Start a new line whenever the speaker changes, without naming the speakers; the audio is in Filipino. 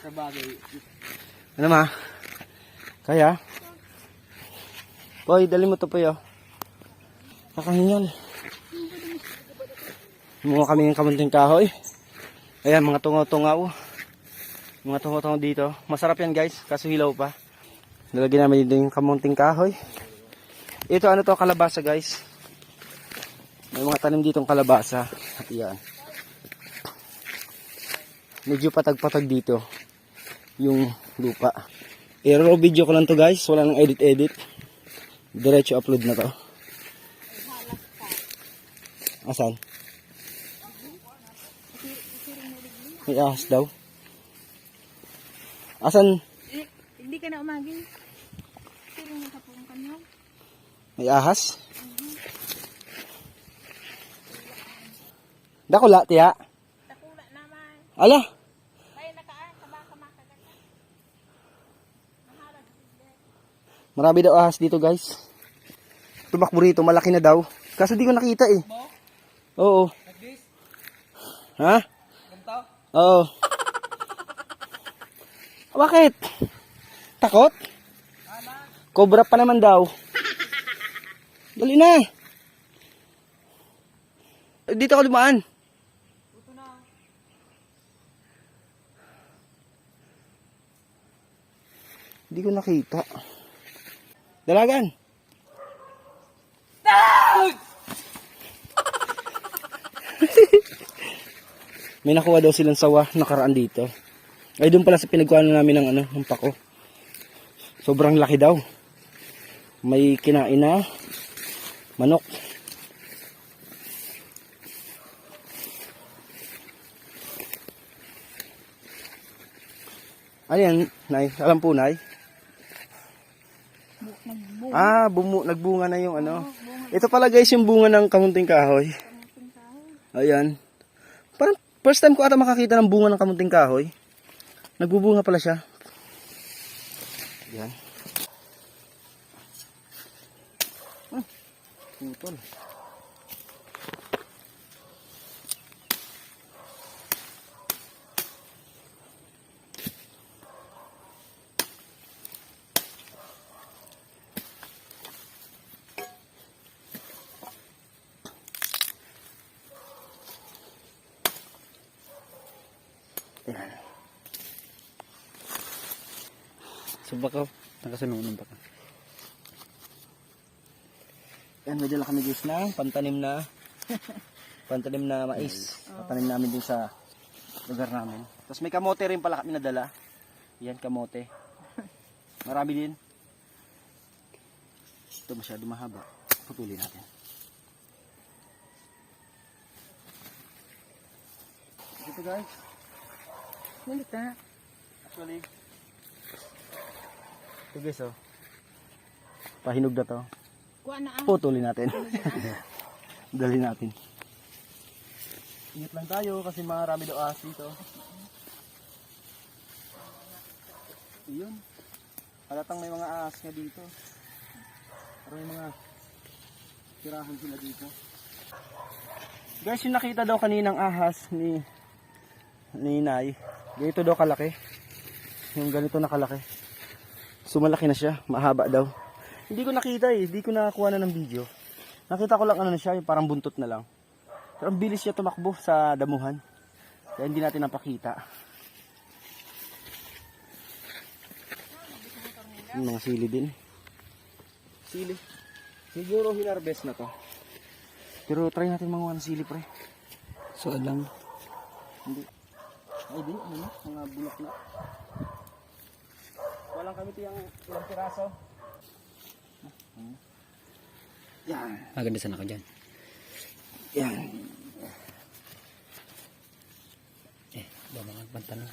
Sa bagay.
Ano ma? Kaya? Poy, dali mo to Poy oh. Nakahingal. Mukha kami ng kamunting kahoy. Ayan, mga tungaw-tungaw. Mga tungaw-tungaw dito. Masarap yan guys, kaso hilaw pa. Nalagyan namin dito yung kamunting kahoy. Ito ano to, kalabasa guys. May mga tanim ditong kalabasa. Ayan. Medyo patag-patag dito yung lupa. I-raw video ko lang to guys, wala nang edit-edit. Diretso upload na to. Asan? May ahas daw. Asan?
Hindi ka na umagi. Pero nakapong kanyo.
May ahas? Dakula, tiya.
Takula naman.
Ala,
May nakaan, kabaka-makagat.
marami daw ahas dito guys. Tumakbo rito, malaki na daw. Kaso di ko nakita eh. Oo.
Like this?
Ha?
Ganito?
Oo. Bakit? Takot? Cobra pa naman daw. Dali na. Dito ako dumaan. Hindi ko nakita. Dalagan. May nakuha daw silang sawa nakaraan dito. Ay doon pala sa pinagkuhan namin ng ng pako. Sobrang laki daw. May kinain na manok. Ano yan, Nay? Alam po, Nay? Nagbunga na yung Ito pala guys yung bunga ng kamunting kahoy. Ayan. Parang first time ko ata makakita ng bunga ng kamunting kahoy. Nagbubunga pala siya. Ayan. Putol. Ayan.
Sa bakaw. Nakasunod ng bakaw.
Yan, may dala kami guys na pantanim na mais. Patanim namin din sa lugar namin. Tapos may kamote rin pala kami nadala. Yan, kamote. Marami din. Ito masyado mahaba. Putulin natin. Ito guys.
Nalita.
Actually, ito guys oh. Pahinog na to.
Kuha na ang
Putulin natin. Dali natin. Ingat lang tayo kasi marami daw ahas dito. Iyon. Halatang may mga ahas nga dito. Pero may mga tirahan sila dito. Guys, yung nakita daw kaninang ahas ni Nay. Ganito daw kalaki. Yung ganito na kalaki. Sumalaki na siya. Mahaba daw. Hindi ko nakita eh. Hindi ko nakakuha na ng video. Nakita ko lang na siya. Yung parang buntot na lang. Pero ang bilis siya tumakbo sa damuhan. Kaya hindi natin napakita. Yung mga sili din. Sili. Siguro hinarvest na to. Pero try natin manguha ng sili pre.
So lang.
Hindi. Ay di. Mga bulak na. Walang kami tiyang ilang piraso. Yan.
Maganda sana ka dyan.
Yan.
Ba mga pantanong.